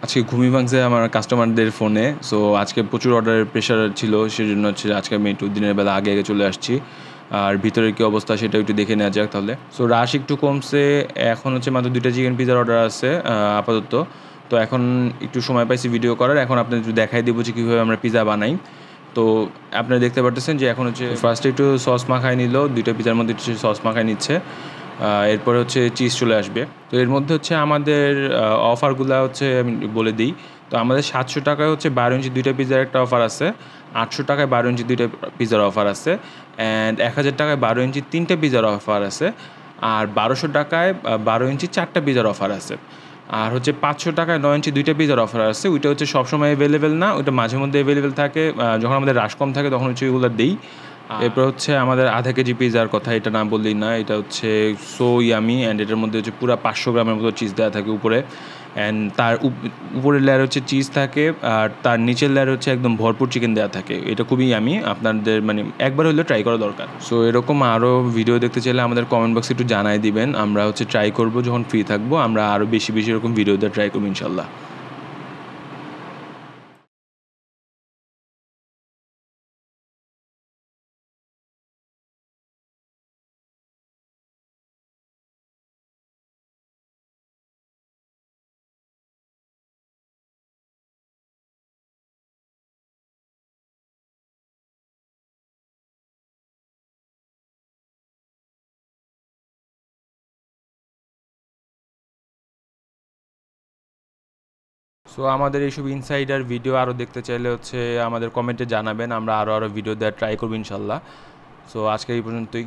আজকে ঘুমিয়ে ভাঙছে আমার কাস্টমারদের ফোনে। সো আজকে প্রচুর অর্ডারের প্রেশার ছিল, সেজন্য হচ্ছে আজকে আমি একটু দিনের বেলা আগে আগে চলে আসছি। আর ভিতরের কী অবস্থা সেটা একটু দেখে নেওয়া যাক তাহলে। সো রাশ একটু কমছে, এখন হচ্ছে মাত্র 2টা চিকেন পিজার অর্ডার আছে আপাতত। তো এখন একটু সময় পাইছি ভিডিও করার, এখন আপনাদের একটু দেখাই দেবো যে কীভাবে আমরা পিজা বানাই। তো আপনারা দেখতে পারতেছেন যে এখন হচ্ছে ফার্স্টে একটু সস মাখায় নিল, 2টা পিজার মধ্যে একটু সস মাখায় নিচ্ছে। এরপরে হচ্ছে চিজ চলে আসবে। তো এর মধ্যে হচ্ছে আমাদের অফারগুলো হচ্ছে আমি বলে দিই। তো আমাদের 700 টাকায় হচ্ছে 12 ইঞ্চি 2টা পিজার একটা অফার আছে, 800 টাকায় 12 ইঞ্চি 2টা পিজার অফার আছে, অ্যান্ড 1000 টাকায় 12 ইঞ্চি 3টে পিজার অফার আছে, আর 1200 টাকায় 12 ইঞ্চি 4টা পিজার অফার আছে। আর হচ্ছে 500 টাকায় 9 ইঞ্চি 2টা পিজার অফার আছে। ওইটা হচ্ছে সবসময় অ্যাভেলেবেল না, ওইটা মাঝে মধ্যে অ্যাভেলেবেল থাকে। যখন আমাদের রাশ কম থাকে তখন হচ্ছে ওইগুলো দিই। এরপর হচ্ছে আমাদের আধা কেজি পিজার কথা, এটা না বললেই না। এটা হচ্ছে সো ইয়ামি, অ্যান্ড এটার মধ্যে হচ্ছে পুরো 500 গ্রামের মতো চিজ দেওয়া থাকে উপরে, অ্যান্ড তার উপরের লেয়ার হচ্ছে চিজ থাকে, আর তার নিচের লেয়ার হচ্ছে একদম ভরপুর চিকেন দেওয়া থাকে। এটা খুবই ইয়ামি, আপনাদের মানে একবার হলেও ট্রাই করা দরকার। সো এরকম আরও ভিডিও দেখতে চাইলে আমাদের কমেন্ট বক্সে একটু জানাই দিবেন, আমরা হচ্ছে ট্রাই করবো যখন ফ্রি থাকবো, আমরা আরও বেশি বেশি এরকম ভিডিও দিয়ে ট্রাই করবো ইনশাল্লাহ। সো আমাদের এইসব ইনসাইডার ভিডিও আরও দেখতে চাইলে হচ্ছে আমাদের কমেন্টে জানাবেন, আমরা আরও ভিডিও দেওয়ার ট্রাই করবো ইনশাল্লাহ। সো আজকে এই পর্যন্তই।